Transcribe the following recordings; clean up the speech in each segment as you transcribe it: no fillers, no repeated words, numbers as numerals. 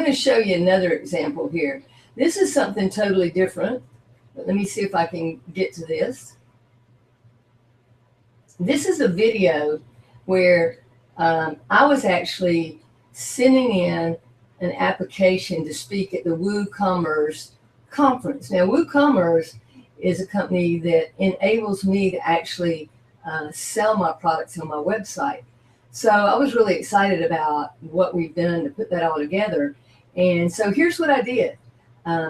going to show you another example here. This is something totally different, but let me see if I can get to this. This is a video where I was actually sending in an application to speak at the WooCommerce conference. Now, WooCommerce is a company that enables me to actually sell my products on my website. So I was really excited about what we've done to put that all together. And so here's what I did.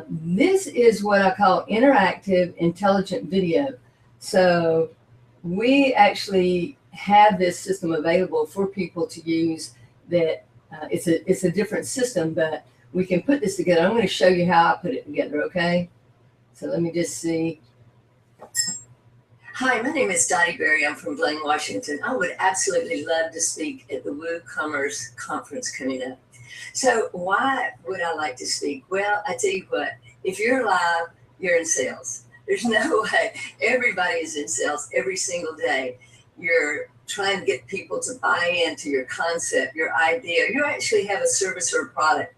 This is what I call interactive intelligent video. So we actually have this system available for people to use that it's a different system, but we can put this together. I'm going to show you how I put it together, okay? So let me just see. Hi, my name is Dottie Berry. I'm from Blaine, Washington. I would absolutely love to speak at the WooCommerce conference coming up. So why would I like to speak? Well, I tell you what, if you're live, you're in sales. There's no way. Everybody is in sales every single day. You're trying to get people to buy into your concept, your idea. You actually have a service or a product.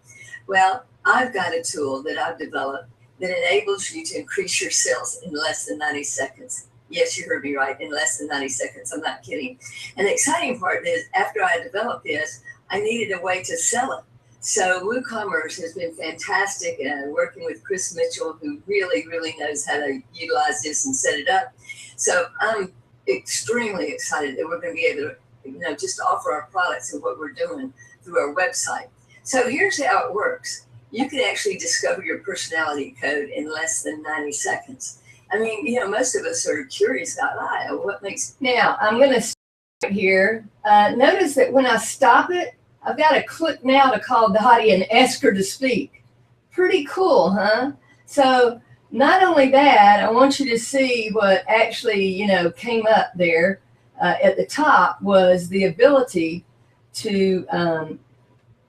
Well, I've got a tool that I've developed that enables you to increase your sales in less than 90 seconds. Yes, you heard me right, in less than 90 seconds. I'm not kidding. And the exciting part is, after I developed this, I needed a way to sell it. So WooCommerce has been fantastic, working with Chris Mitchell, who really, really knows how to utilize this and set it up. So I'm extremely excited that we're going to be able to, just offer our products and what we're doing through our website. So here's how it works. You can actually discover your personality code in less than 90 seconds. I mean, most of us are curious about what makes. Now, I'm going to start here. Notice that when I stop it, I've got to click now to call Dottie and ask her to speak. Pretty cool, huh? So not only that, I want you to see what actually, came up there at the top was the ability to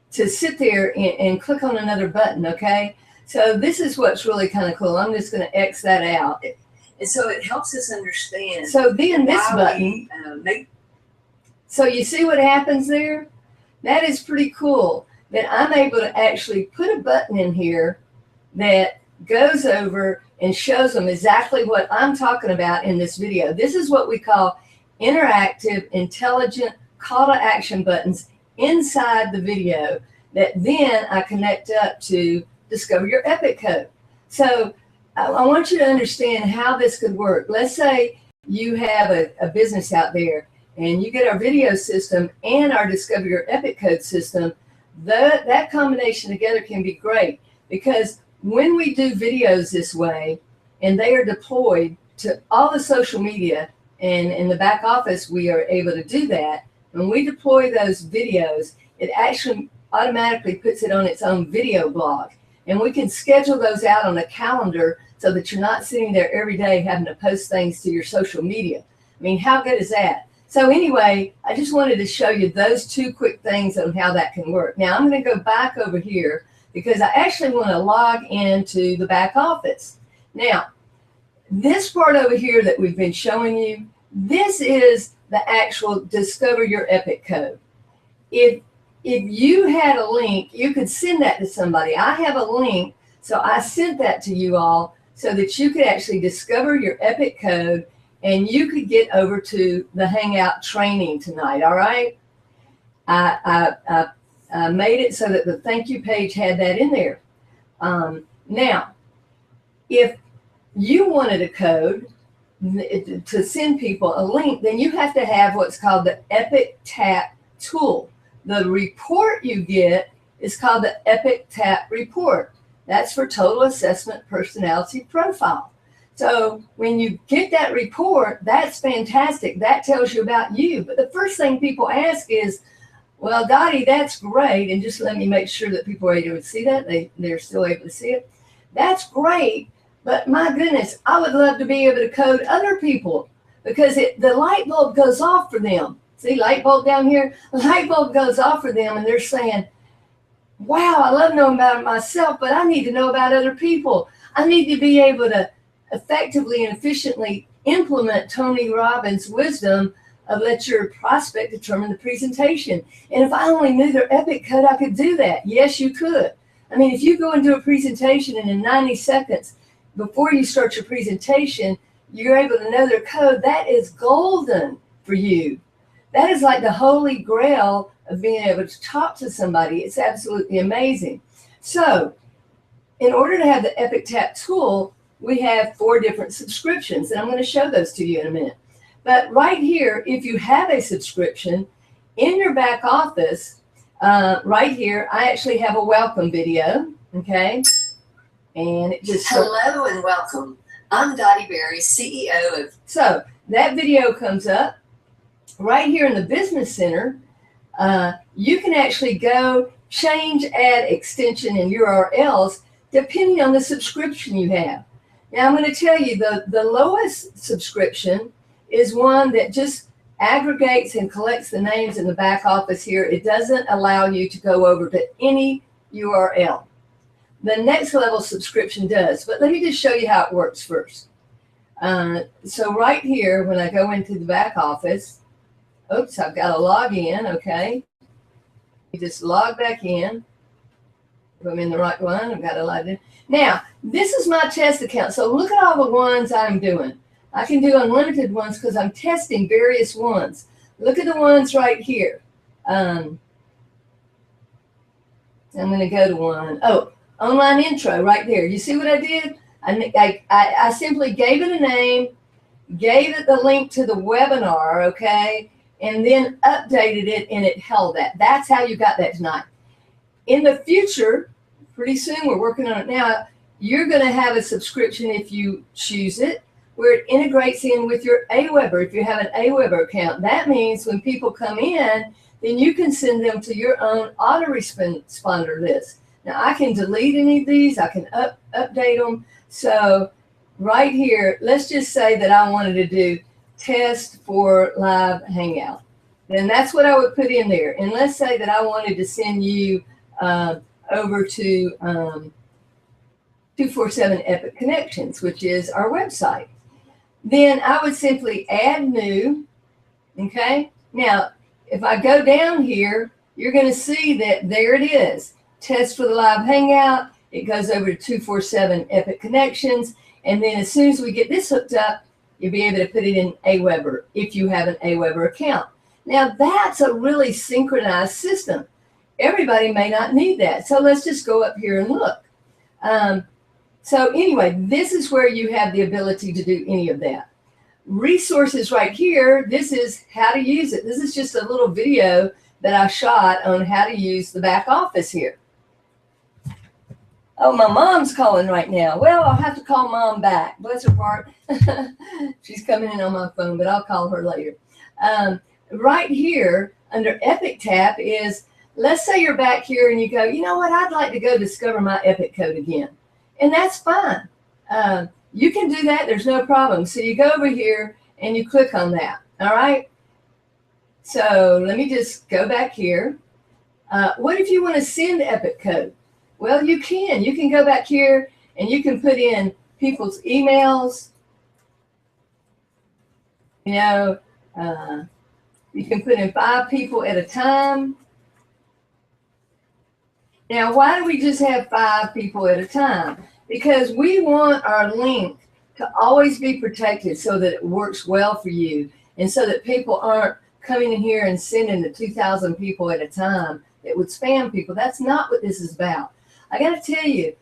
sit there and click on another button, okay? So this is what's really kind of cool. I'm just going to X that out. And so it helps us understand. So then this button, so you see what happens there? That is pretty cool that I'm able to actually put a button in here that goes over and shows them exactly what I'm talking about in this video. This is what we call interactive, intelligent call to action buttons inside the video that then I connect up to discover your epic code. So I want you to understand how this could work. Let's say you have a business out there and you get our video system and our discover your epic code system. That combination together can be great, because when we do videos this way and they are deployed to all the social media, and in the back office we are able to do that, when we deploy those videos, it actually automatically puts it on its own video blog. And we can schedule those out on a calendar so that you're not sitting there every day having to post things to your social media. I mean, how good is that? So anyway, I just wanted to show you those two quick things on how that can work. Now I'm going to go back over here because I actually want to log into the back office. Now, this part over here that we've been showing you, this is the actual discover your epic code. If you had a link, you could send that to somebody. I have a link, so I sent that to you all so that you could actually discover your epic code and you could get over to the Hangout training tonight, all right? I made it so that the thank you page had that in there. Now, if you wanted a code to send people a link, then you have to have what's called the Epic TAPP tool. The report you get is called the Epic TAPP report. That's for Total Assessment Personality Profile. So when you get that report, that's fantastic. That tells you about you. But the first thing people ask is, well, Dottie, that's great. And just let me make sure that people are able to see that. They're still able to see it. That's great. But my goodness, I would love to be able to code other people, because the light bulb goes off for them. See, light bulb down here? The light bulb goes off for them and they're saying, wow, I love knowing about myself, but I need to know about other people. I need to be able to effectively and efficiently implement Tony Robbins' wisdom of let your prospect determine the presentation. And if I only knew their epic code, I could do that. Yes, you could. I mean, if you go into a presentation and in 90 seconds before you start your presentation, you're able to know their code, that is golden for you. That is like the holy grail of being able to talk to somebody. It's absolutely amazing. So in order to have the Epic TAPP tool, we have 4 different subscriptions, and I'm going to show those to you in a minute. But right here, if you have a subscription, in your back office, right here, I actually have a welcome video, okay? And it just... Hello and welcome. I'm Dottie Berry, CEO of... So that video comes up. Right here in the Business Center, you can actually go change, add extension and URLs depending on the subscription you have. Now I'm going to tell you the lowest subscription is one that just aggregates and collects the names in the back office here. It doesn't allow you to go over to any URL. The next level subscription does, but let me just show you how it works first. So right here, when I go into the back office, oops, I've got to log in, okay. You just log back in. If I'm in the right one, I've got to log in. Now, this is my test account, so look at all the ones I'm doing. I can do unlimited ones because I'm testing various ones. Look at the ones right here. I'm going to go to one. Oh, online intro right there. You see what I did? I simply gave it a name, gave it the link to the webinar, okay, and then updated it, and it held that. That's how you got that tonight. In the future, pretty soon, we're working on it now, you're going to have a subscription if you choose it, where it integrates in with your Aweber. If you have an Aweber account, that means when people come in, then you can send them to your own autoresponder list. Now, I can delete any of these. I can update them. So right here, let's just say that I wanted to do test for live hangout. Then that's what I would put in there. And let's say that I wanted to send you over to 247 Epic Connections, which is our website. Then I would simply add new, okay? Now, if I go down here, you're going to see that there it is. Test for the live hangout. It goes over to 247 Epic Connections. And then as soon as we get this hooked up, you'll be able to put it in Aweber if you have an Aweber account. Now, that's a really synchronized system. Everybody may not need that. So let's just go up here and look. So anyway, this is where you have the ability to do any of that. Resources right here, this is how to use it. This is just a little video that I shot on how to use the back office here. Oh, my mom's calling right now. Well, I'll have to call mom back. Bless her heart. She's coming in on my phone, but I'll call her later. Right here under Epic TAPP is, let's say you're back here and you go, you know what, I'd like to go discover my Epic code again. And that's fine. You can do that. There's no problem. So you go over here and you click on that. All right. So let me just go back here. What if you want to send Epic code? Well, you can. You can go back here and you can put in people's emails. You know, you can put in 5 people at a time. Now, why do we just have 5 people at a time? Because we want our link to always be protected so that it works well for you and so that people aren't coming in here and sending to 2,000 people at a time that would spam people. That's not what this is about. I got to tell you,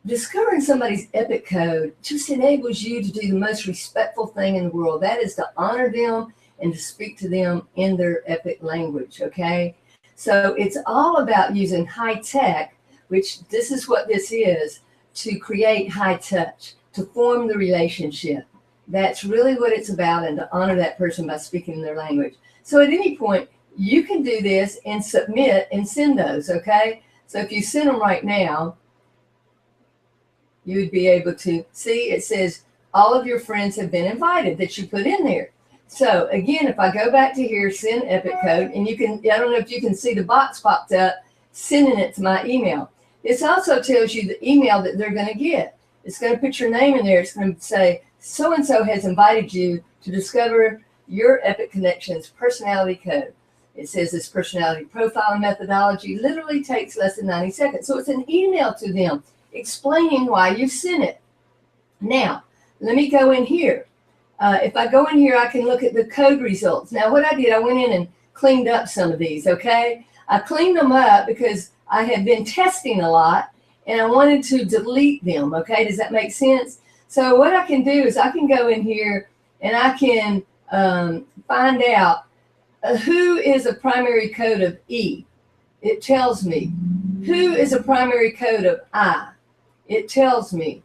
discovering somebody's Epic code just enables you to do the most respectful thing in the world. That is to honor them and to speak to them in their Epic language, okay? So it's all about using high tech, which this is what this is, to create high touch, to form the relationship. That's really what it's about, and to honor that person by speaking their language. So at any point, you can do this and submit and send those, okay? So if you send them right now, you would be able to see it says all of your friends have been invited that you put in there. So again, if I go back to here, send Epic code, and you can, I don't know if you can see the box popped up, sending it to my email. This also tells you the email that they're going to get. It's going to put your name in there. It's going to say, so-and-so has invited you to discover your Epic Connections personality code. It says this personality profiling methodology literally takes less than 90 seconds. So it's an email to them explaining why you sent it. Now, let me go in here. If I go in here, I can look at the code results. Now, what I did, I went in and cleaned up some of these, okay? I cleaned them up because I had been testing a lot, and I wanted to delete them, okay? Does that make sense? So what I can do is I can go in here, and I can find out who is a primary code of E. It tells me. Who is a primary code of I? It tells me.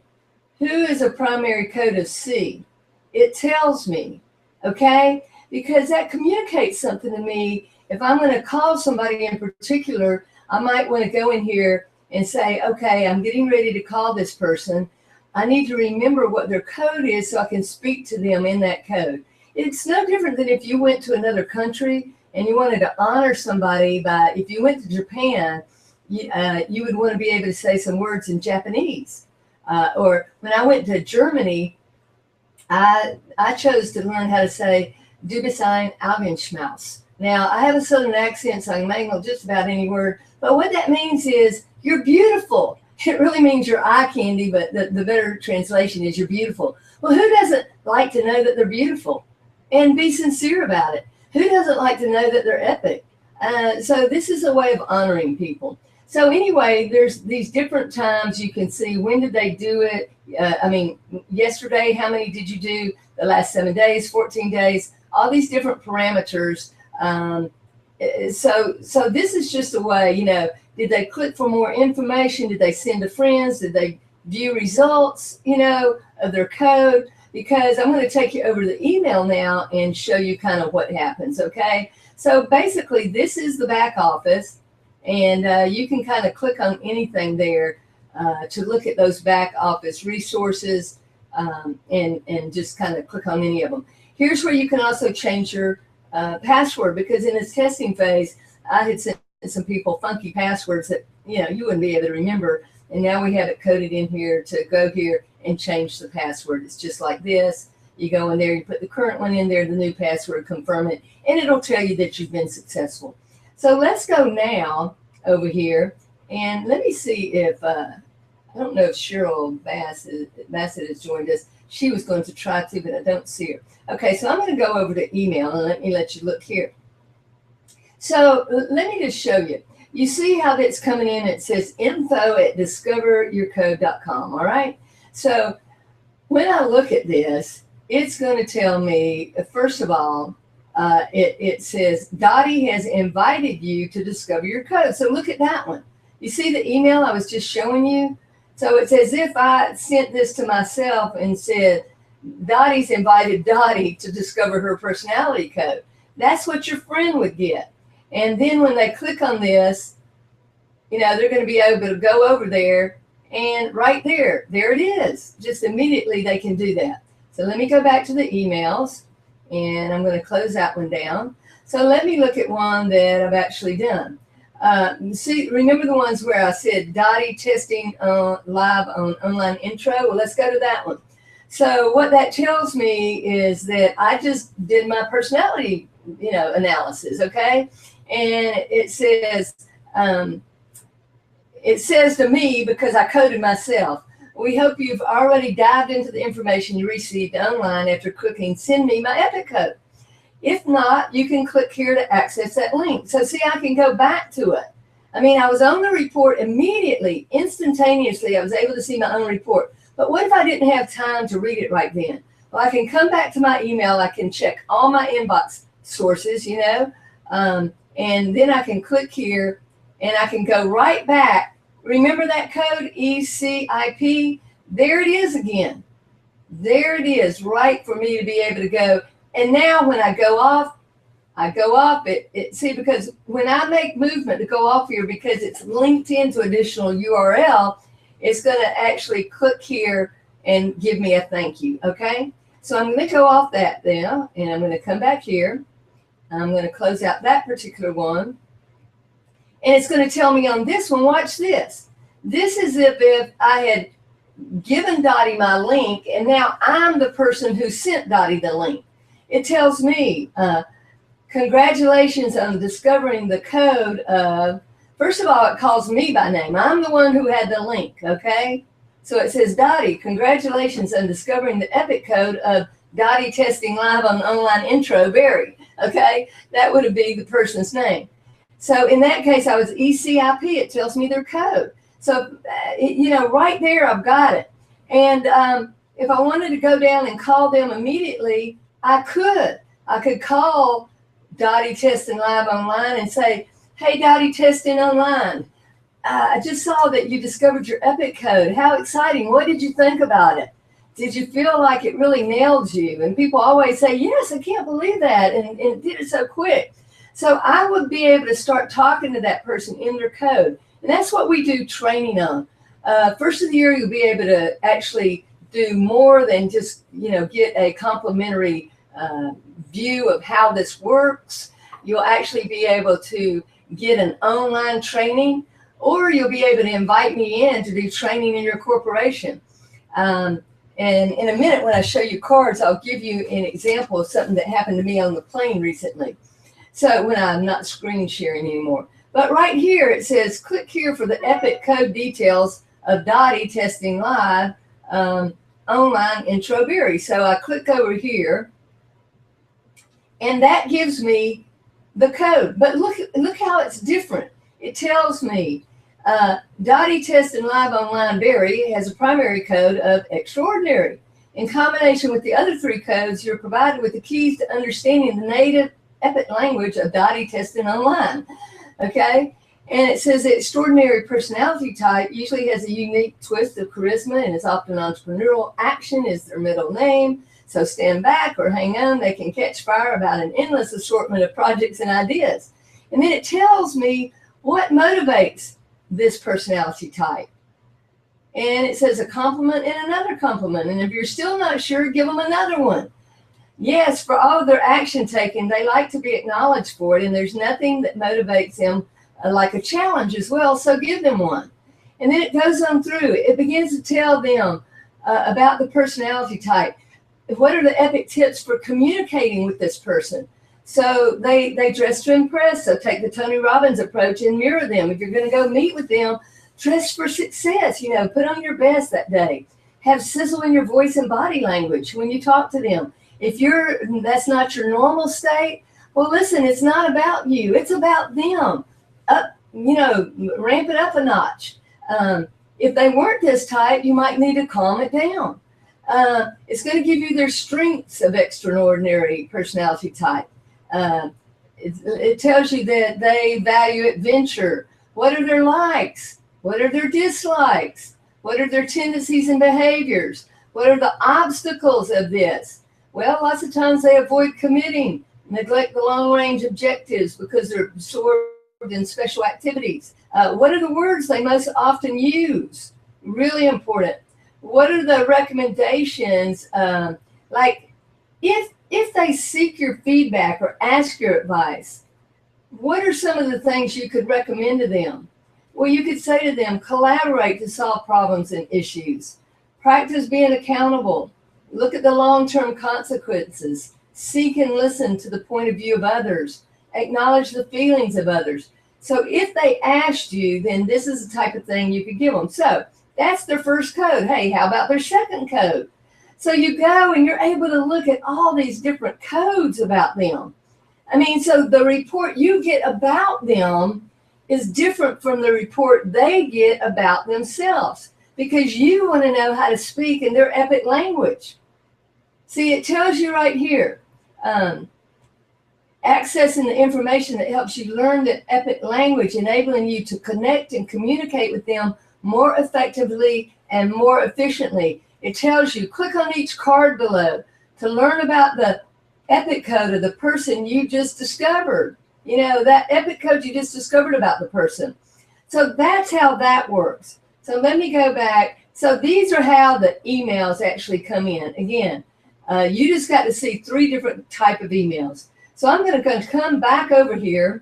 Who is a primary code of C? It tells me, okay? Because that communicates something to me. If I'm going to call somebody in particular, I might want to go in here and say, okay, I'm getting ready to call this person. I need to remember what their code is so I can speak to them in that code. It's no different than if you went to another country and you wanted to honor somebody by, if you went to Japan, you would want to be able to say some words in Japanese. Or when I went to Germany, I chose to learn how to say, Du bist ein Augenschmaus. Now, I have a southern accent, so I can mangle just about any word. But what that means is, you're beautiful. It really means you're eye candy, but the better translation is you're beautiful. Well, who doesn't like to know that they're beautiful? And be sincere about it. Who doesn't like to know that they're epic? So this is a way of honoring people. So anyway, there's these different times you can see when did they do it. Yesterday, how many did you do? The last 7 days, 14 days, all these different parameters. So this is just a way, did they click for more information? Did they send to friends? Did they view results, of their code? Because I'm going to take you over to the email now and show you kind of what happens, okay? So basically, this is the back office, and you can kind of click on anything there to look at those back office resources and just kind of click on any of them. Here's where you can also change your password, because in its testing phase, I had sent some people funky passwords that you wouldn't be able to remember, and now we have it coded in here to go here and change the password. It's just like this. You go in there, you put the current one in there, the new password, confirm it, and it'll tell you that you've been successful. So let's go now over here, and let me see if I don't know if Cheryl Bassett has joined us. She was going to try to, but I don't see her. Okay, so I'm going to go over to email, and let you look here. So let me just show you. You see how that's coming in? It says info@discoveryourcode.com, all right? So when I look at this, it's going to tell me, first of all, it says, Dottie has invited you to discover your code. So look at that one. You see the email I was just showing you? So it's as if I sent this to myself and said, Dottie's invited Dottie to discover her personality code. That's what your friend would get. And then when they click on this, they're going to be able to go over there, and right there it is. Just immediately they can do that. So let me go back to the emails, and I'm going to close that one down. So let me look at one that I've actually done. See, remember the ones where I said Dottie testing live on online intro? Well, let's go to that one. So what that tells me is that I just did my personality, analysis, okay? And it says to me, because I coded myself, we hope you've already dived into the information you received online after clicking send me my epic code. If not, you can click here to access that link. So see, I can go back to it. I was on the report immediately, instantaneously. I was able to see my own report. But what if I didn't have time to read it right then? Well, I can come back to my email. I can check all my inbox sources, and then I can click here, and I can go right back. Remember that code, ECIP? There it is again. There it is, right for me to be able to go. And now when I go off, see, because when I make movement to go off here, because it's linked into additional URL, it's going to actually click here and give me a thank you, okay? So I'm going to go off that now, and I'm going to come back here. I'm going to close out that particular one. And it's going to tell me on this one, watch this. This is as if I had given Dottie my link, and now I'm the person who sent Dottie the link. It tells me, congratulations on discovering the code of, first of all, it calls me by name. I'm the one who had the link, okay? So it says, Dottie, congratulations on discovering the epic code of Dottie testing live on online intro, Barry, okay? That would be the person's name. So in that case, I was ECIP. It tells me their code. So, right there, I've got it. And if I wanted to go down and call them immediately, I could. I could call Dottie Testing Live Online and say, hey, Dottie Testing Online, I just saw that you discovered your epic code. How exciting. What did you think about it? Did you feel like it really nailed you? And people always say, yes, I can't believe that. And it did it so quick. So I would be able to start talking to that person in their code. And that's what we do training on. First of the year, you'll be able to actually do more than just, get a complimentary view of how this works. You'll actually be able to get an online training, or you'll be able to invite me in to do training in your corporation. And in a minute, when I show you cards, I'll give you an example of something that happened to me on the plane recently. So when I'm not screen sharing anymore. But right here, it says, click here for the epic code details of Dottie Testing Live online intro Barry. So I click over here, and that gives me the code. But look how it's different. It tells me Dottie Testing Live Online Barry has a primary code of extraordinary. In combination with the other three codes, you're provided with the keys to understanding the native epic language of Dottie Testing Online. Okay? And it says the extraordinary personality type usually has a unique twist of charisma and is often entrepreneurial. Action is their middle name. So stand back or hang on. They can catch fire about an endless assortment of projects and ideas. And then it tells me what motivates this personality type. And it says a compliment and another compliment. And if you're still not sure, give them another one. Yes, for all of their action taken, they like to be acknowledged for it. And there's nothing that motivates them like a challenge as well. So give them one. And then it goes on through. It begins to tell them about the personality type. What are the epic tips for communicating with this person? So they dress to impress. So take the Tony Robbins approach and mirror them. If you're going to go meet with them, dress for success. Put on your best that day. Have sizzle in your voice and body language when you talk to them. If that's not your normal state, well, listen, it's not about you. It's about them. Ramp it up a notch. If they weren't this type, you might need to calm it down. It's going to give you their strengths of extraordinary personality type. It tells you that they value adventure. What are their likes? What are their dislikes? What are their tendencies and behaviors? What are the obstacles of this? Well, lots of times they avoid committing, neglect the long-range objectives because they're absorbed in special activities. What are the words they most often use? Really important. What are the recommendations? Like if they seek your feedback or ask your advice, what are some of the things you could recommend to them? Well, you could say to them, collaborate to solve problems and issues. Practice being accountable. Look at the long-term consequences. Seek and listen to the point of view of others. Acknowledge the feelings of others. So if they asked you, then this is the type of thing you could give them. So that's their first code. Hey, how about their second code? So you go and you're able to look at all these different codes about them. So the report you get about them is different from the report they get about themselves because you want to know how to speak in their epic language. See, it tells you right here, accessing the information that helps you learn the epic language, enabling you to connect and communicate with them more effectively and more efficiently. It tells you, click on each card below to learn about the epic code of the person you just discovered. That epic code you just discovered about the person. So that's how that works. So let me go back. So these are how the emails actually come in. Again, you just got to see 3 different type of emails. So I'm going to come back over here,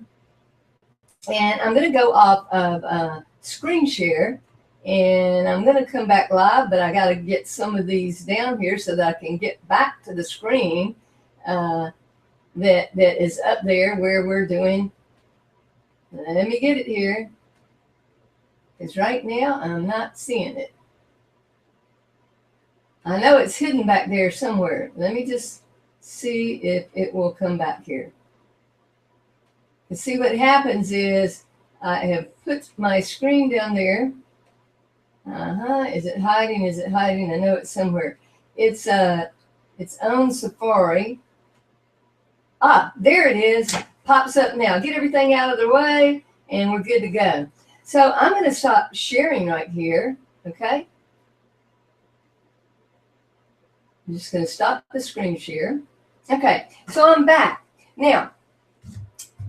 and I'm going to go off of screen share, and I'm going to come back live, but I got to get some of these down here so that I can get back to the screen. that is up there where we're doing. Let me get it here, because right now I'm not seeing it. I know it's hidden back there somewhere. Let me just see if it will come back here. And see, what happens is I have put my screen down there. Is it hiding? Is it hiding? I know it's somewhere. It's on Safari. There it is. Pops up now. Get everything out of the way, and we're good to go. So I'm going to stop sharing right here. Okay. I'm just going to stop the screen share. Okay. So I'm back. Now,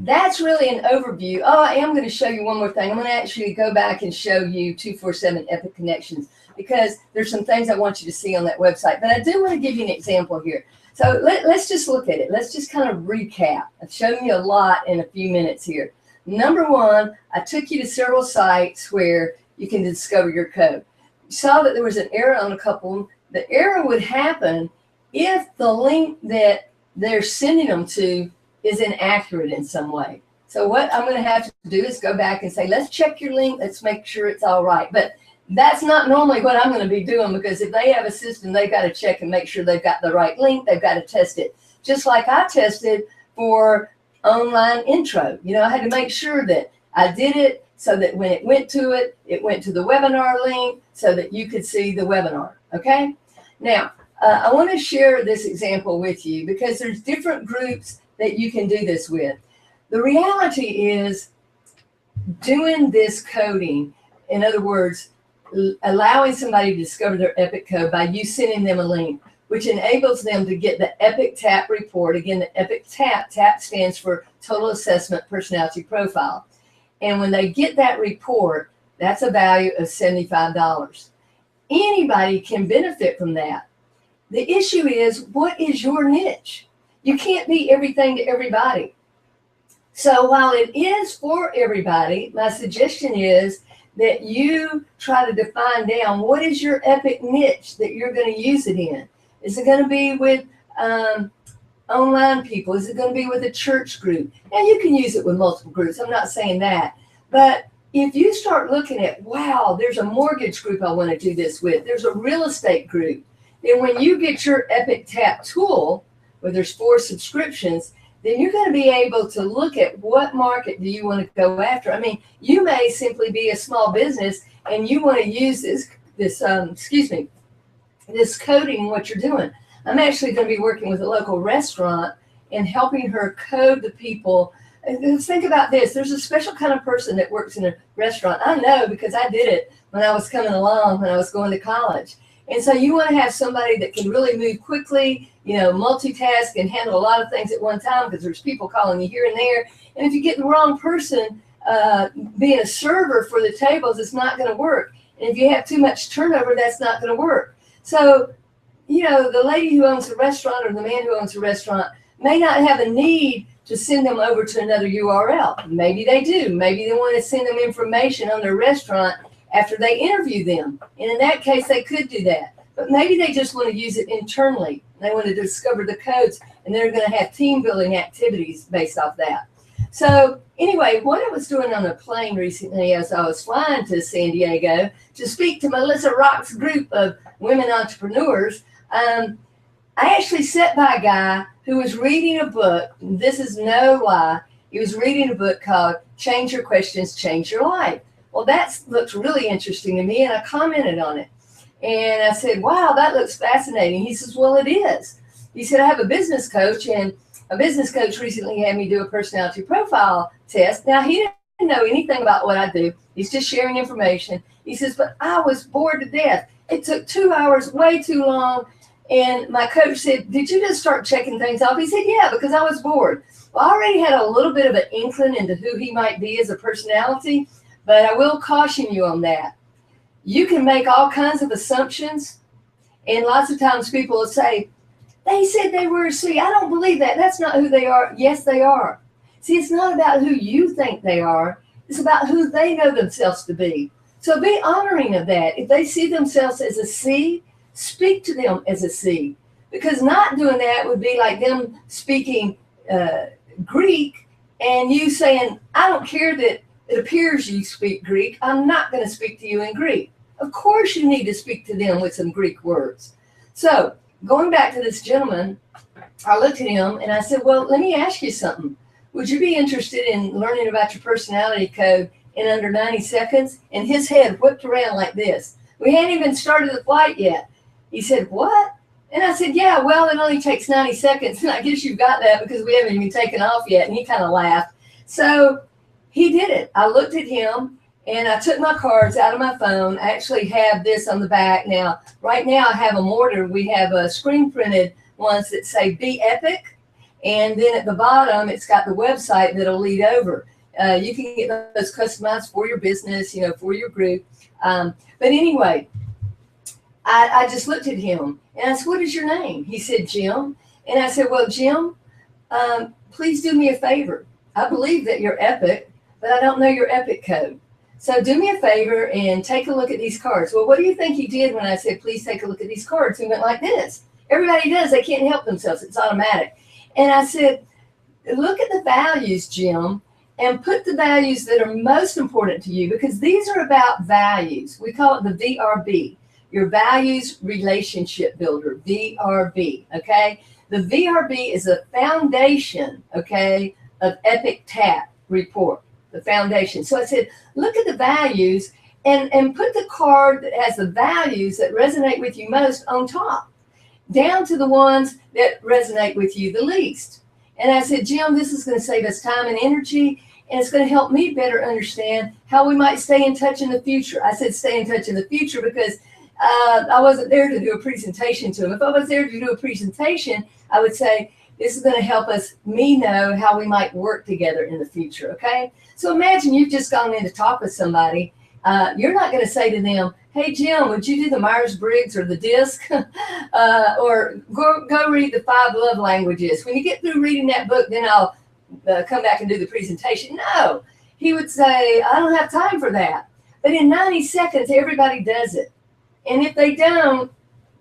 that's really an overview. I am going to show you one more thing. I'm going to actually go back and show you 247 Epic Connections, because there's some things I want you to see on that website. But I do want to give you an example here. So let's just look at it. Let's just kind of recap. I've shown you a lot in a few minutes here. Number one, I took you to several sites where you can discover your code. You saw that there was an error on a couple of them. The error would happen if the link that they're sending them to is inaccurate in some way. So what I'm going to have to do is go back and say, let's check your link. Let's make sure it's all right. But that's not normally what I'm going to be doing, because if they have a system, they've got to check and make sure they've got the right link. They've got to test it. Just like I tested for online intro. I had to make sure that I did it so that when it went to it, it went to the webinar link so that you could see the webinar. Okay. Now, I want to share this example with you because there's different groups that you can do this with. The reality is doing this coding, in other words, allowing somebody to discover their Epic code by you sending them a link, which enables them to get the Epic TAPP report. Again, the Epic TAPP stands for Total Assessment Personality Profile. And when they get that report, that's a value of $75. Anybody can benefit from that. The issue is, what is your niche? You can't be everything to everybody. So while it is for everybody, my suggestion is that you try to define down what is your Epic niche that you're going to use it in. Is it going to be with online people? Is it going to be with a church group? Now, you can use it with multiple groups. I'm not saying that. But if you start looking at, wow, there's a mortgage group I want to do this with. There's a real estate group. Then when you get your Epic TAPP tool, where there's 4 subscriptions, then you're going to be able to look at what market do you want to go after. I mean, you may simply be a small business and you want to use this coding in what you're doing. I'm actually going to be working with a local restaurant and helping her code the people. And think about this. There's a special kind of person that works in a restaurant. I know because I did it when I was coming along, when I was going to college. And so you want to have somebody that can really move quickly, multitask and handle a lot of things at one time, because there's people calling you here and there. And if you get the wrong person being a server for the tables, it's not going to work. And if you have too much turnover, that's not going to work. So, the lady who owns the restaurant or the man who owns the restaurant may not have a need to send them over to another URL. Maybe they do. Maybe they want to send them information on their restaurant after they interview them. And in that case, they could do that. But maybe they just want to use it internally. They want to discover the codes, and they're going to have team building activities based off that. So anyway, what I was doing on a plane recently as I was flying to San Diego to speak to Melissa Rock's group of women entrepreneurs, I actually sat by a guy who was reading a book. This is no lie. He was reading a book called Change Your Questions, Change Your Life. Well, that looks really interesting to me, and I commented on it. And I said, wow, that looks fascinating. He says, well, it is. He said, I have a business coach, and a business coach recently had me do a personality profile test. Now, he didn't know anything about what I do. He's just sharing information. He says, but I was bored to death. It took 2 hours, way too long. And my coach said, did you just start checking things off? He said, yeah, because I was bored. Well, I already had a little bit of an inkling into who he might be as a personality, but I will caution you on that. You can make all kinds of assumptions, and lots of times people will say, they said they were a C. I don't believe that. That's not who they are. Yes, they are. See, it's not about who you think they are. It's about who they know themselves to be. So be honoring of that. If they see themselves as a C, speak to them as a C. Because not doing that would be like them speaking Greek, and you saying, I don't care that it appears you speak Greek, I'm not going to speak to you in Greek. Of course you need to speak to them with some Greek words. So going back to this gentleman, I looked at him and I said, well, let me ask you something. Would you be interested in learning about your personality code in under 90 seconds? And his head whipped around like this. We hadn't even started the flight yet. He said, what? And I said, yeah, well, it only takes 90 seconds. And I guess you've got that because we haven't even taken off yet. And he kind of laughed. So he did it. I looked at him and I took my cards out of my phone. I actually have this on the back. Now, right now I have them ordered. We have a screen printed ones that say Be Epic. And then at the bottom, it's got the website that'll lead over. You can get those customized for your business, for your group. But anyway, I just looked at him and I said, what is your name? He said, Jim. And I said, well, Jim, please do me a favor. I believe that you're epic, but I don't know your epic code. So do me a favor and take a look at these cards. Well, what do you think he did when I said, please take a look at these cards? He went like this. Everybody does. They can't help themselves. It's automatic. And I said, look at the values, Jim, and put the values that are most important to you, because these are about values. We call it the VRB, your values relationship builder, VRB, okay? The VRB is a foundation, okay, of Epic TAPP report, the foundation. So I said, look at the values and put the card that has the values that resonate with you most on top, down to the ones that resonate with you the least. And I said, Jim, this is going to save us time and energy, and it's going to help me better understand how we might stay in touch in the future. I said stay in touch in the future because I wasn't there to do a presentation to him. If I was there to do a presentation, I would say, this is going to help me know how we might work together in the future, okay? So imagine you've just gone in to talk with somebody. You're not going to say to them, hey, Jim, would you do the Myers-Briggs or the DISC? Or go read the 5 love languages. When you get through reading that book, then I'll come back and do the presentation. No, he would say, I don't have time for that. But in 90 seconds, everybody does it. And if they don't,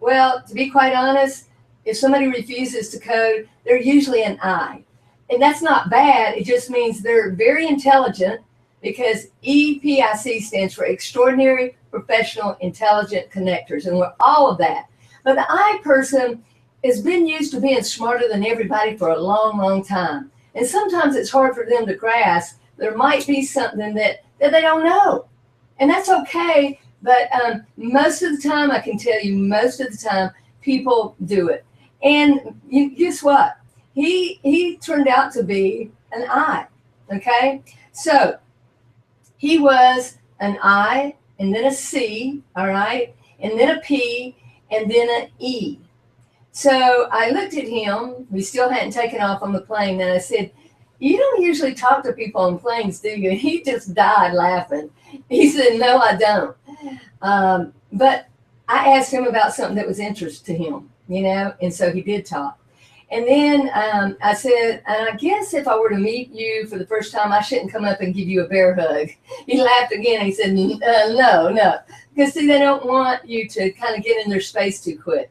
well, to be quite honest, if somebody refuses to code, they're usually an I. And that's not bad. It just means they're very intelligent, because EPIC stands for Extraordinary Professional Intelligent Connectors, and we're all of that. But the I person has been used to being smarter than everybody for a long, long time. And sometimes it's hard for them to grasp there might be something that they don't know. And that's okay, but most of the time, I can tell you, most of the time, people do it. And guess what? He turned out to be an I, okay? So he was an I, and then a C, all right, and then a P, and then an E. So I looked at him. We still hadn't taken off on the plane, and I said, you don't usually talk to people on planes, do you? And he just died laughing. He said, no, I don't. But I asked him about something that was interest to him, and so he did talk. And then I said, and I guess if I were to meet you for the first time, I shouldn't come up and give you a bear hug. He laughed again. And he said, no. Because, see, they don't want you to kind of get in their space too quick.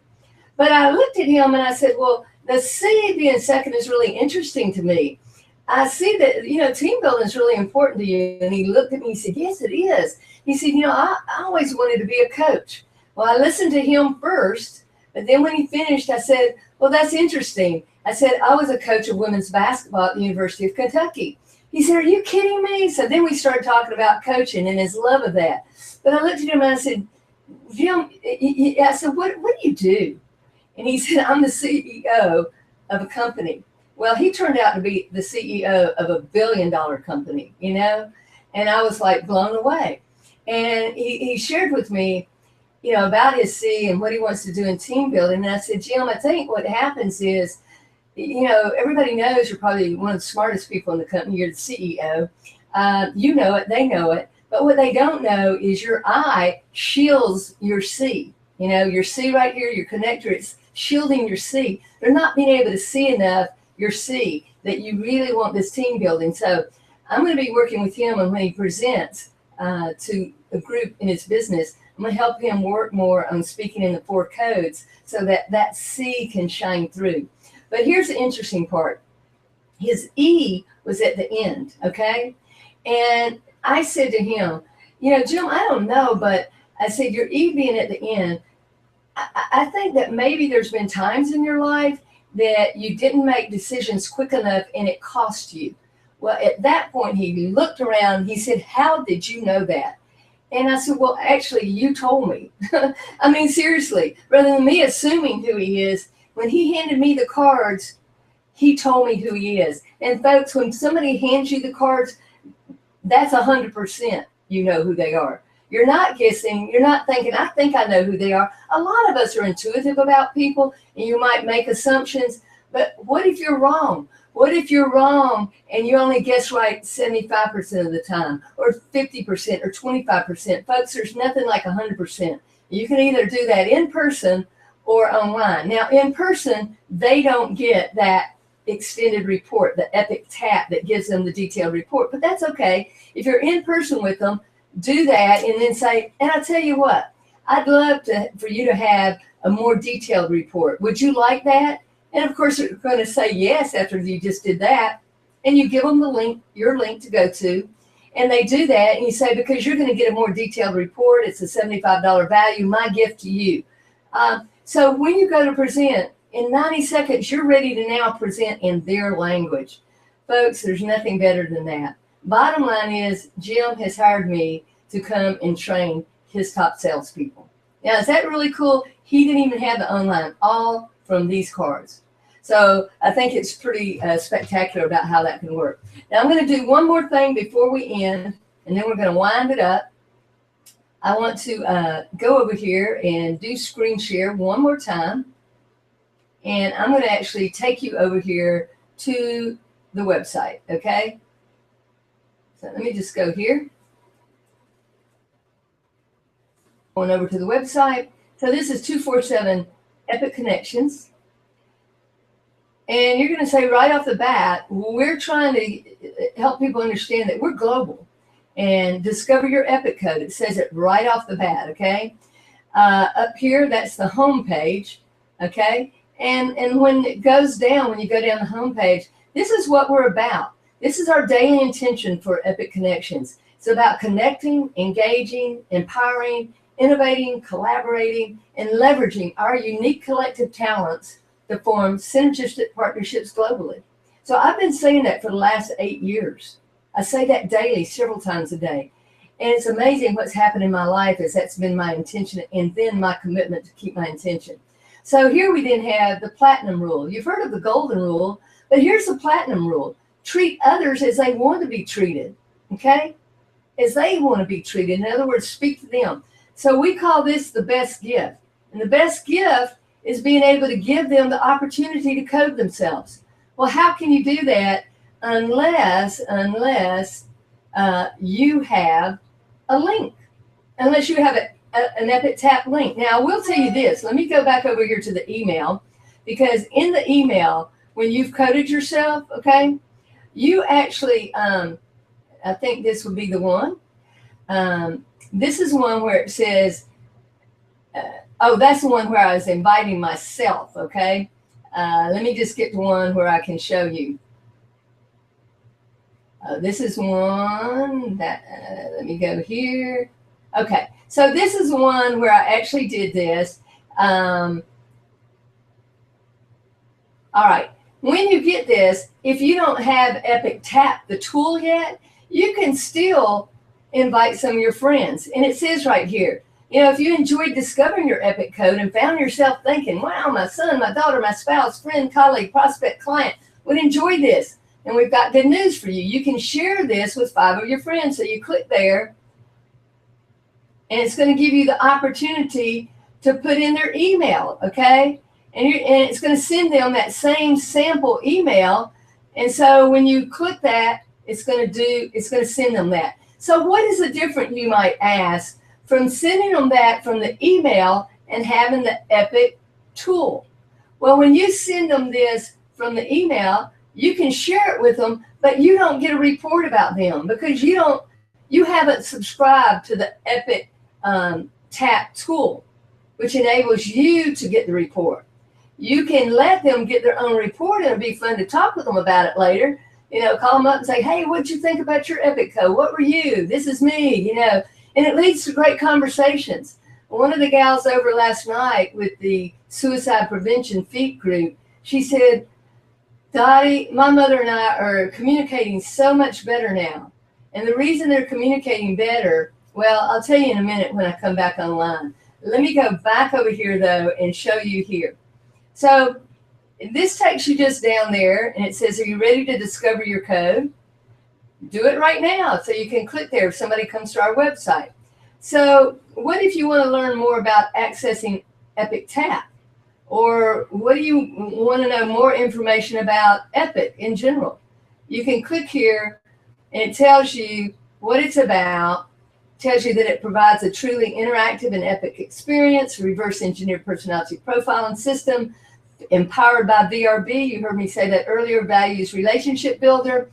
But I looked at him and I said, well, the C being second is really interesting to me. I see that, team building is really important to you. And he looked at me and he said, yes, it is. He said, I always wanted to be a coach. Well, I listened to him first. But then when he finished, I said, well, that's interesting. I said, I was a coach of women's basketball at the University of Kentucky. He said, are you kidding me? So then we started talking about coaching and his love of that. But I looked at him and I said, Jim, I said, what do you do? And he said, I'm the CEO of a company. Well, he turned out to be the CEO of $1 billion company, and I was like blown away. And he shared with me, about his C and what he wants to do in team building. And I said, Jim, I think what happens is, everybody knows you're probably one of the smartest people in the company. You're the CEO. You know it. They know it. But what they don't know is your I shields your C. Your C right here, your connector, it's shielding your C. They're not being able to see enough your C that you really want this team building. So I'm going to be working with him, and when he presents to a group in his business, I'm going to help him work more on speaking in the 4 codes so that C can shine through. But here's the interesting part. his E was at the end, okay? And I said to him, Jim, I don't know, but I said, your E being at the end, I think that maybe there's been times in your life that you didn't make decisions quick enough and it cost you. Well, at that point, he looked around, he said, how did you know that? And I said, well, actually, you told me. I mean, seriously, rather than me assuming who he is, when he handed me the cards, he told me who he is. And folks, when somebody hands you the cards, that's 100% you know who they are. You're not guessing. You're not thinking, I think I know who they are. A lot of us are intuitive about people, and you might make assumptions. But what if you're wrong? What if you're wrong and you only guess right 75% of the time, or 50%, or 25%? Folks, there's nothing like 100%. You can either do that in person or online. Now, in person, they don't get that extended report, the Epic TAPP that gives them the detailed report. But that's okay. If you're in person with them, do that and then say, and I'll tell you what, I'd love for you to have a more detailed report. Would you like that? And of course, they're going to say yes after you just did that. And you give them the link, your link to go to, and they do that. And you say, because you're going to get a more detailed report, it's a $75 value, my gift to you. So when you go to present, in 90 seconds, you're ready to now present in their language. Folks, there's nothing better than that. Bottom line is, Jim has hired me to come and train his top salespeople. Now, is that really cool? He didn't even have the online, all from these cards. So I think it's pretty spectacular about how that can work. Now, I'm going to do one more thing before we end, and then we're going to wind it up. I want to go over here and do screen share one more time. And I'm going to actually take you over here to the website, okay? So let me just go here. Going over to the website. So this is 247 Epic Connections. And you're going to say right off the bat, we're trying to help people understand that we're global. And discover your Epic code. It says it right off the bat, okay? Up here, that's the home page, okay? And when it goes down, when you go down the home page, this is what we're about. This is our daily intention for Epic Connections. It's about connecting, engaging, empowering, innovating, collaborating, and leveraging our unique collective talents to form synergistic partnerships globally. So I've been saying that for the last 8 years. I say that daily, several times a day. And it's amazing what's happened in my life as that's been my intention and then my commitment to keep my intention. So here we then have the platinum rule. You've heard of the golden rule, but here's the platinum rule. Treat others as they want to be treated, okay? As they want to be treated. In other words, speak to them. So we call this the best gift. And the best gift is being able to give them the opportunity to code themselves. Well, how can you do that unless you have a link, unless you have an Epic TAPP link. Now, I will tell you this. Let me go back over here to the email, because in the email, when you've coded yourself, okay, you actually, I think this would be the one. This is one where it says, oh, that's the one where I was inviting myself, okay? Let me just get to one where I can show you. This is one that, let me go here. Okay, so this is one where I actually did this. All right, when you get this, if you don't have Epic TAPP, the tool yet, you can still invite some of your friends. And it says right here, you know, if you enjoyed discovering your Epic code and found yourself thinking, wow, my son, my daughter, my spouse, friend, colleague, prospect, client would enjoy this. And we've got good news for you. You can share this with 5 of your friends. So you click there, and it's going to give you the opportunity to put in their email, okay? And it's going to send them that same sample email. And so when you click that, it's going to send them that. So what is the difference, you might ask, from sending them that from the email and having the Epic tool? Well, when you send them this from the email, you can share it with them, but you don't get a report about them because you haven't subscribed to the Epic TAPP tool, which enables you to get the report. you can let them get their own report, and it'll be fun to talk with them about it later. Call them up and say, hey, what'd you think about your Epic code? What were you? This is me, and it leads to great conversations. One of the gals over last night with the suicide prevention feet group, she said, Dottie, my mother and I are communicating so much better now. And the reason they're communicating better, well, I'll tell you in a minute when I come back online. Let me go back over here, though, and show you here. So this takes you just down there, and it says, are you ready to discover your code? Do it right now. So you can click there if somebody comes to our website. So what if you want to learn more about accessing Epic TAPP? Or what do you want to know more information about Epic in general? You can click here, and it tells you what it's about, tells you that it provides a truly interactive and epic experience, reverse engineered personality profiling system, empowered by VRB. You heard me say that earlier, values relationship builder.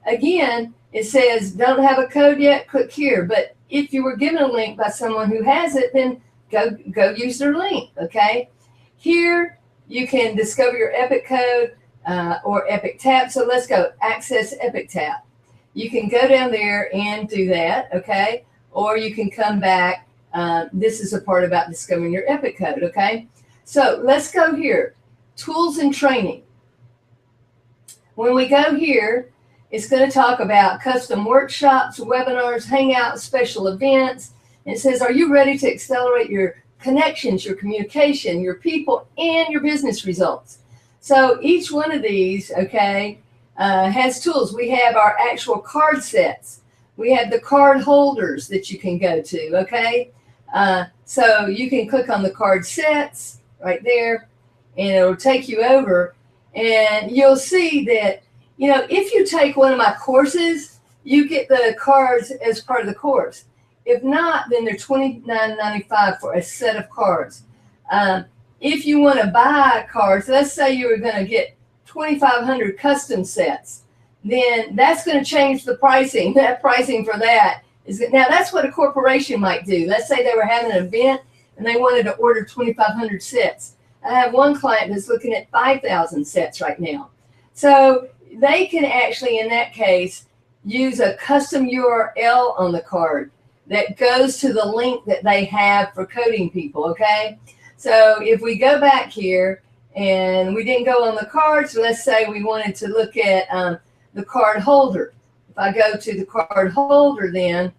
Again, it says, don't have a code yet, click here. But if you were given a link by someone who has it, then go use their link, okay? Here, you can discover your Epic code or Epic TAPP. So let's go access Epic TAPP. You can go down there and do that, okay? Or you can come back. This is a part about discovering your Epic code, okay? So let's go here, tools and training. When we go here, it's going to talk about custom workshops, webinars, hangouts, special events. And it says, are you ready to accelerate your connections, your communication, your people, and your business results? So each one of these, okay, has tools. We have our actual card sets. We have the card holders that you can go to, okay? So you can click on the card sets right there, and it'll take you over. And you'll see that, if you take one of my courses, you get the cards as part of the course. If not, then they're $29.95 for a set of cards. If you want to buy cards, let's say you were going to get 2,500 custom sets, then that's going to change the pricing. That pricing for that is now that's what a corporation might do. Let's say they were having an event and they wanted to order 2,500 sets. I have one client that's looking at 5,000 sets right now. So they can actually, in that case, use a custom URL on the card that goes to the link that they have for coding people, okay? So if we go back here, and we didn't go on the card, so let's say we wanted to look at the card holder. If I go to the card holder, then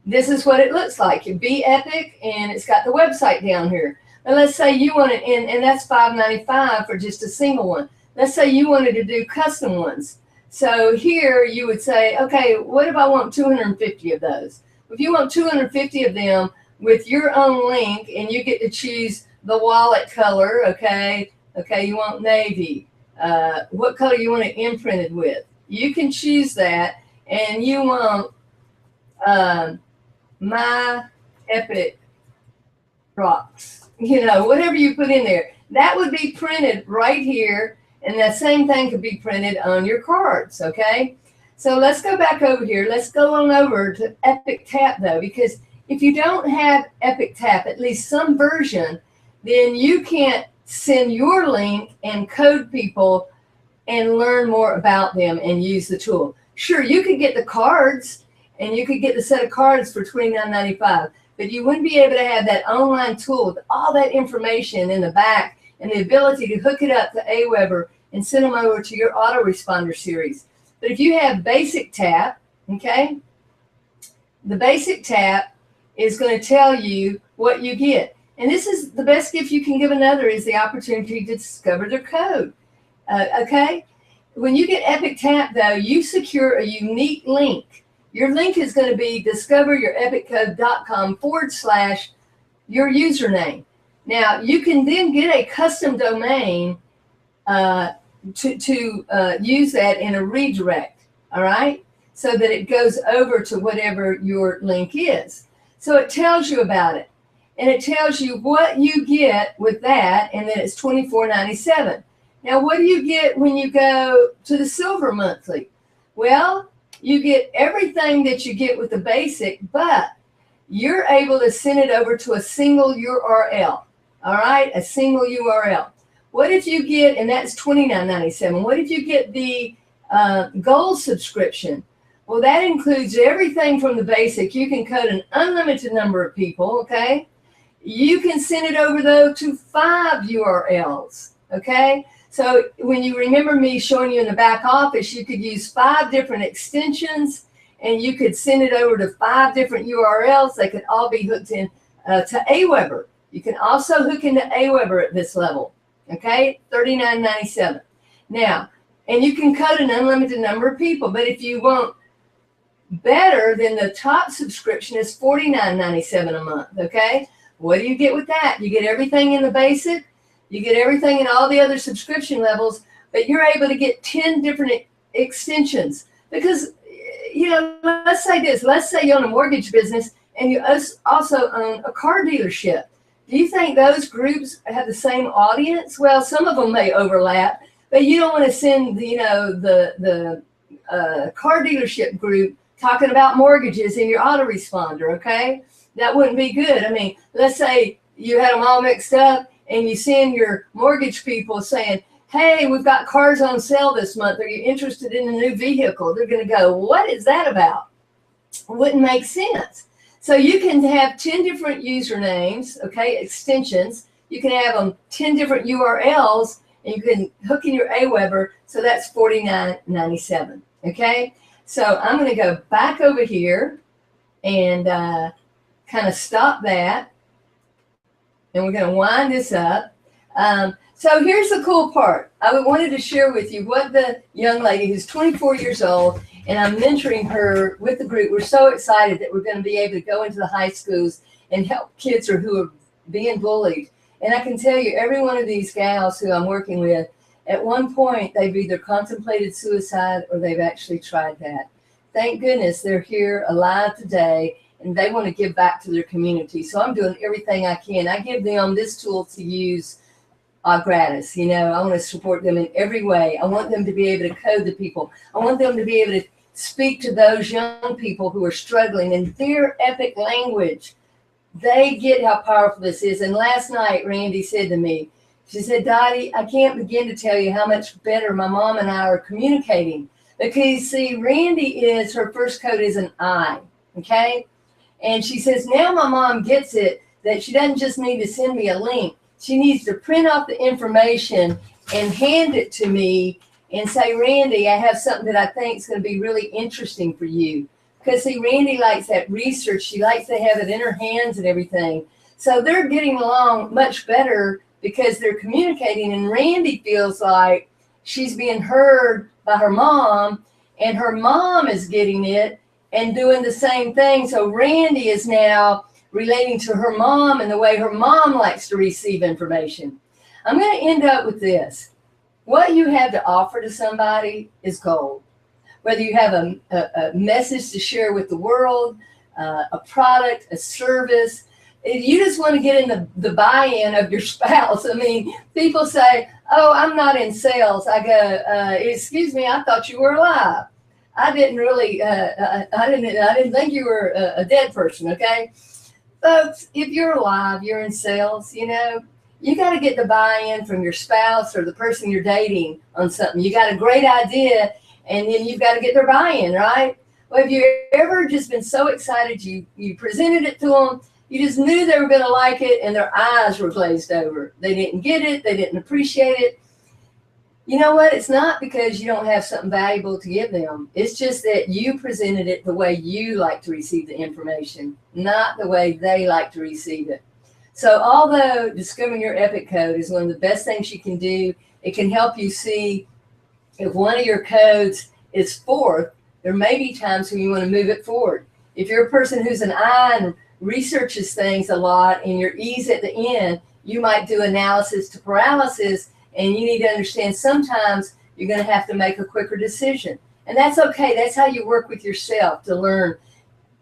this is what it looks like. It'd be Epic, and it's got the website down here. And let's say you wanted, and that's $5.95 for just a single one. Let's say you wanted to do custom ones. So here you would say, okay, what if I want 250 of those? If you want 250 of them with your own link, and you get to choose the wallet color, okay, you want navy, what color you want it imprinted with. You can choose that, and you want my Epic rocks, whatever you put in there. That would be printed right here, and that same thing could be printed on your cards, okay? So let's go back over here. Let's go on over to Epic TAPP, though, because if you don't have Epic TAPP, at least some version, then you can't send your link and code people and learn more about them and use the tool. Sure, you could get the cards, and you could get the set of cards for $29.95, but you wouldn't be able to have that online tool with all that information in the back and the ability to hook it up to Aweber and send them over to your autoresponder series. But if you have Basic TAPP, okay, the Basic TAPP is going to tell you what you get. And this is the best gift you can give another, is the opportunity to discover their code, okay? When you get Epic TAPP, though, you secure a unique link. Your link is going to be discoveryourepiccode.com/your username. Now, you can then get a custom domain to use that in a redirect, all right? So that it goes over to whatever your link is. So it tells you about it. And it tells you what you get with that, and then it's $24.97. Now, what do you get when you go to the Silver Monthly? Well, you get everything that you get with the Basic, but you're able to send it over to a single URL, All right, a single URL. What if you get, and that's $29.97. What if you get the gold subscription? Well, that includes everything from the basic. You can code an unlimited number of people, okay? You can send it over, though, to 5 URLs, okay? So when you remember me showing you in the back office, you could use 5 different extensions, and you could send it over to 5 different URLs. They could all be hooked in to Aweber. You can also hook into Aweber at this level, okay? $39.97. Now, and you can code an unlimited number of people, but if you want better, then the top subscription is $49.97 a month, okay? What do you get with that? You get everything in the basic, you get everything in all the other subscription levels, but you're able to get 10 different extensions. Because, you know, let's say this, let's say you own a mortgage business and you also own a car dealership. Do you think those groups have the same audience? Well, some of them may overlap, but you don't want to send, you know, the car dealership group talking about mortgages in your autoresponder, okay? That wouldn't be good. I mean, let's say you had them all mixed up and you send your mortgage people saying, hey, we've got cars on sale this month. Are you interested in a new vehicle? They're going to go, what is that about? Wouldn't make sense. So you can have 10 different usernames, okay, extensions. You can have them 10 different URLs, and you can hook in your Aweber. So that's $49.97, okay? So I'm going to go back over here and kind of stop that. And we're going to wind this up. So here's the cool part. I wanted to share with you what the young lady who's 24 years old, and I'm mentoring her with the group. We're so excited that we're going to be able to go into the high schools and help kids who are being bullied. And I can tell you, every one of these gals who I'm working with, at one point, they've either contemplated suicide or they've actually tried that. Thank goodness they're here alive today, and they want to give back to their community. So I'm doing everything I can. I give them this tool to use gratis. You know, I want to support them in every way. I want them to be able to code the people. I want them to be able to speak to those young people who are struggling in their epic language. They get how powerful this is. And last night, Randy said to me, she said, Dottie, I can't begin to tell you how much better my mom and I are communicating. Because, see, Randy her first code is an I, okay? And she says, now my mom gets it, that she doesn't just need to send me a link. She needs to print off the information and hand it to me and say, Randy, I have something that I think is going to be really interesting for you. Because, see, Randy likes that research. She likes to have it in her hands and everything. So they're getting along much better because they're communicating. And Randy feels like she's being heard by her mom, and her mom is getting it and doing the same thing. So Randy is now relating to her mom and the way her mom likes to receive information. I'm going to end up with this. What you have to offer to somebody is gold. Whether you have a message to share with the world, a product, a service, if you just want to get in the buy-in of your spouse. I mean, people say, oh, I'm not in sales. I go, excuse me, I thought you were alive. I didn't really, I didn't think you were a dead person, okay? Folks, if you're alive, you're in sales, you know, you got to get the buy-in from your spouse or the person you're dating on something. You got a great idea, and then you've got to get their buy-in, right? Well, have you ever just been so excited you presented it to them, you just knew they were going to like it, and their eyes were glazed over. They didn't get it. They didn't appreciate it. You know what? It's not because you don't have something valuable to give them. It's just that you presented it the way you like to receive the information, not the way they like to receive it. So although discovering your epic code is one of the best things you can do, it can help you see if one of your codes is fourth, there may be times when you want to move it forward. If you're a person who's an I and researches things a lot, and your E's at the end, you might do analysis to paralysis, and you need to understand sometimes you're going to have to make a quicker decision. And that's okay. That's how you work with yourself to learn,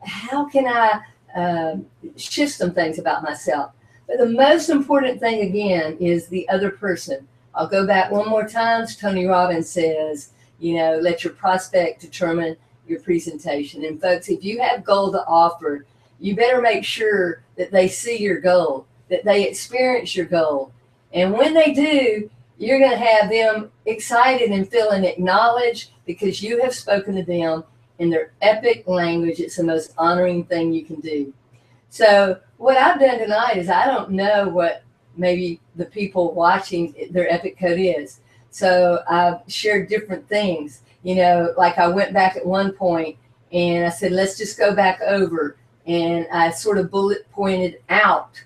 how can I shift some things about myself? But the most important thing, again, is the other person. I'll go back one more time. Tony Robbins says, you know, let your prospect determine your presentation. And folks, if you have gold to offer, you better make sure that they see your gold, that they experience your goal. And when they do, you're going to have them excited and feeling acknowledged because you have spoken to them in their epic language. It's the most honoring thing you can do. So what I've done tonight is I don't know what maybe the people watching their epic code is. So I've shared different things. You know, like I went back at one point and I said, let's just go back over. And I sort of bullet pointed out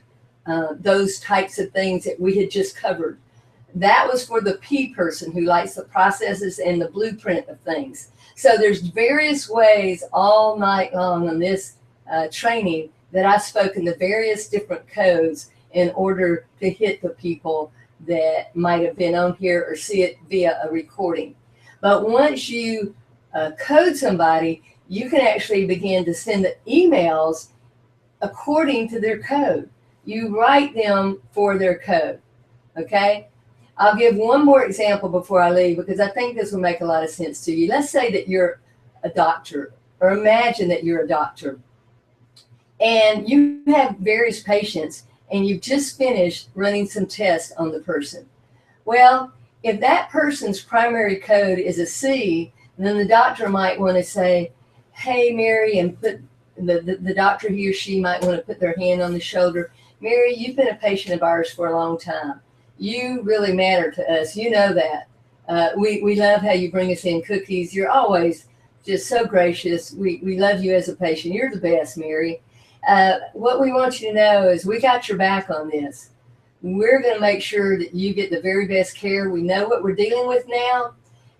those types of things that we had just covered. That was for the P person who likes the processes and the blueprint of things. So there's various ways all night long on this training that I've spoken the various different codes in order to hit the people that might have been on here or see it via a recording. But once you code somebody, you can actually begin to send the emails according to their code. You write them for their code, okay? I'll give one more example before I leave because I think this will make a lot of sense to you. Let's say that you're a doctor, or imagine that you're a doctor, and you have various patients and you've just finished running some tests on the person. Well, if that person's primary code is a C, then the doctor might want to say, hey, Mary, and put the doctor, he or she might want to put their hand on the shoulder. Mary, you've been a patient of ours for a long time. You really matter to us. You know that. We love how you bring us in cookies. You're always just so gracious. We love you as a patient. You're the best, Mary. What we want you to know is we got your back on this. We're going to make sure that you get the very best care. We know what we're dealing with now.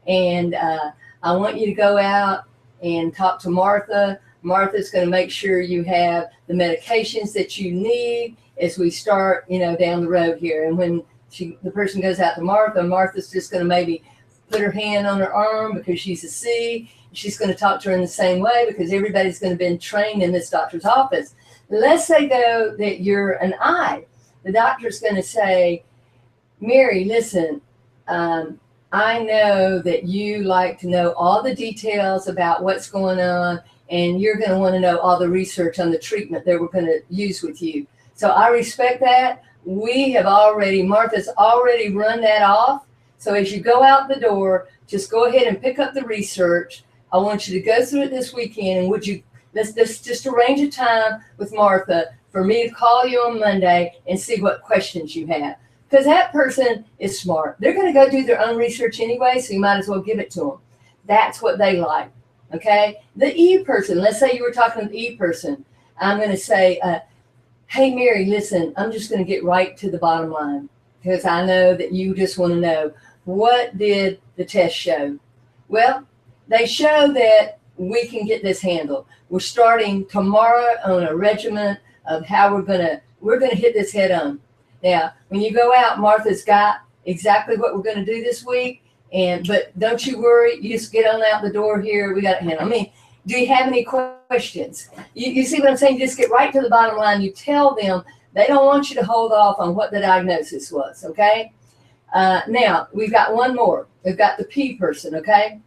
And I want you to go out and talk to Martha. Martha's going to make sure you have the medications that you need as we start, down the road here. And when the person goes out to Martha, Martha's just going to maybe put her hand on her arm because she's a C. She's going to talk to her in the same way because everybody's going to be trained in this doctor's office. Let's say, though, that you're an I. The doctor's going to say, Mary, listen, I know that you like to know all the details about what's going on, and you're going to want to know all the research on the treatment that we're going to use with you. So I respect that. Martha's already run that off. So as you go out the door, just go ahead and pick up the research. I want you to go through it this weekend. And let's just arrange a time with Martha for me to call you on Monday and see what questions you have. Because that person is smart. They're going to go do their own research anyway, so you might as well give it to them. That's what they like, okay? The E person, let's say you were talking to the E person. I'm going to say, hey, Mary, listen, I'm just going to get right to the bottom line because I know that you just want to know, what did the test show? Well, they show that we can get this handled. We're starting tomorrow on a regimen of how we're going to hit this head on. Now, when you go out, Martha's got exactly what we're going to do this week. But don't you worry. You just get on out the door here. We got it handled. I mean, do you have any questions? You see what I'm saying? You just get right to the bottom line. You tell them they don't want you to hold off on what the diagnosis was, okay? Now, we've got one more. We've got the P person, okay?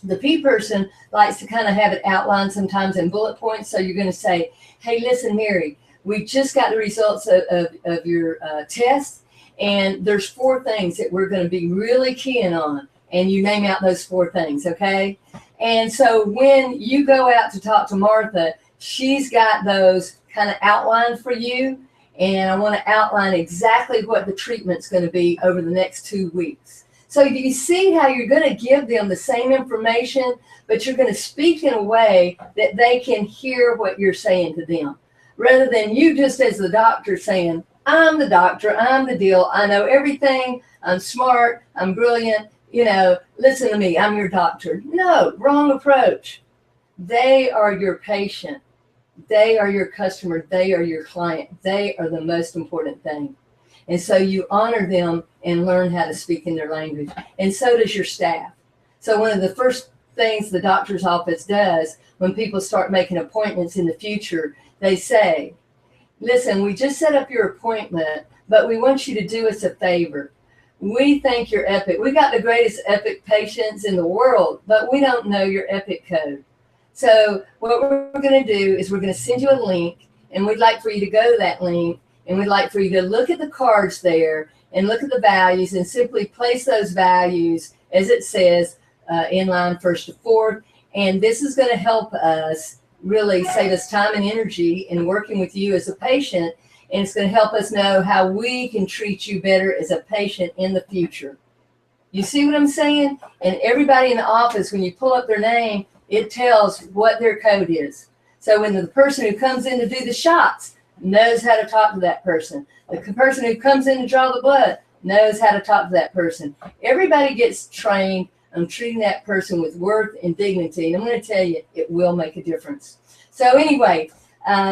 The P person likes to kind of have it outlined sometimes in bullet points. So you're going to say, hey, listen, Mary, we just got the results of your test, and there's 4 things that we're going to be really keying on, and you name out those 4 things, okay? And so when you go out to talk to Martha, she's got those kind of outlined for you, and I want to outline exactly what the treatment's going to be over the next 2 weeks. So you see how you're going to give them the same information, but you're going to speak in a way that they can hear what you're saying to them, rather than you just as the doctor saying, I'm the doctor, I'm the deal, I know everything, I'm smart, I'm brilliant, listen to me, I'm your doctor. No, wrong approach. They are your patient. They are your customer. They are your client. They are the most important thing. And so you honor them and learn how to speak in their language. And so does your staff. So one of the first things the doctor's office does when people start making appointments in the future, they say, listen, we just set up your appointment, but we want you to do us a favor. We think you're epic. We got the greatest epic patients in the world, but we don't know your epic code. So what we're going to do is we're going to send you a link, and we'd like for you to go to that link And we'd like for you to look at the cards there and look at the values and simply place those values, as it says, in line first to fourth. And this is going to help us really save us time and energy in working with you as a patient. And it's going to help us know how we can treat you better as a patient in the future. You see what I'm saying? And everybody in the office, when you pull up their name, it tells what their code is. So when the person who comes in to do the shots knows how to talk to that person, the person who comes in to draw the blood knows how to talk to that person. Everybody gets trained on treating that person with worth and dignity. And I'm going to tell you, it will make a difference. So anyway,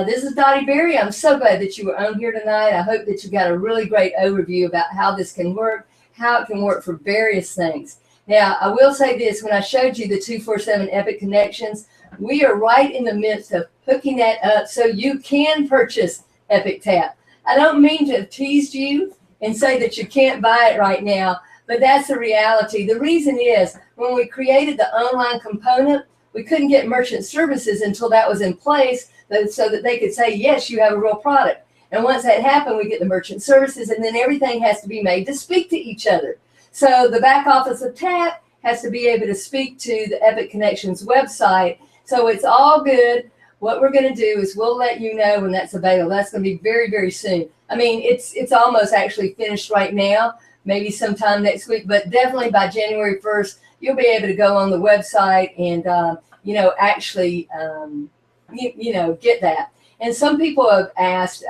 this is Dottie Berry. I'm so glad that you were on here tonight. I hope that you got a really great overview about how this can work, how it can work for various things. Now, I will say this, when I showed you the 247 Epic Connections, we are right in the midst of hooking that up so you can purchase Epic TAPP. I don't mean to have teased you and say that you can't buy it right now, but that's the reality. The reason is, when we created the online component, we couldn't get merchant services until that was in place so that they could say, yes, you have a real product. And once that happened, we get the merchant services, and then everything has to be made to speak to each other. So the back office of TAPP has to be able to speak to the Epic Connections website. So it's all good. What we're going to do is we'll let you know when that's available. That's going to be very, very soon. I mean, it's almost actually finished right now, maybe sometime next week, but definitely by January 1st, you'll be able to go on the website and, actually, get that. And some people have asked,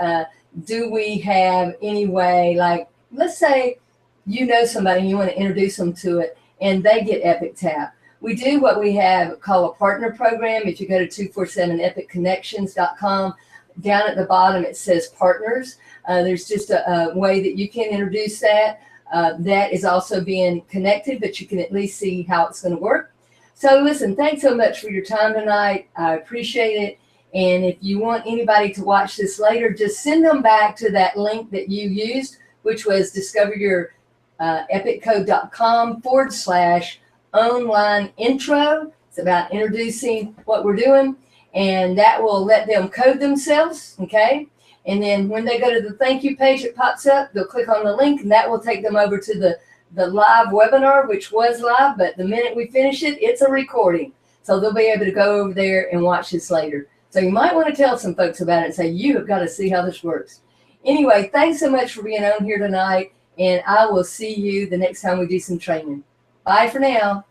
do we have any way, like, let's say you know somebody and you want to introduce them to it and they get Epic TAPP. We do what we have called a partner program. If you go to 247epicconnections.com, down at the bottom it says partners. There's just a way that you can introduce that. That is also being connected, but you can at least see how it's going to work. So listen, thanks so much for your time tonight. I appreciate it. And if you want anybody to watch this later, just send them back to that link that you used, which was discoveryourepicCode.com/online intro. It's about introducing what we're doing, and that will let them code themselves, okay? And then when they go to the thank you page, it pops up, they'll click on the link, and that will take them over to the live webinar, which was live, but the minute we finish it, it's a recording. So they'll be able to go over there and watch this later. So you might want to tell some folks about it and say, you have got to see how this works. Anyway, thanks so much for being on here tonight, and I will see you the next time we do some training. Bye for now.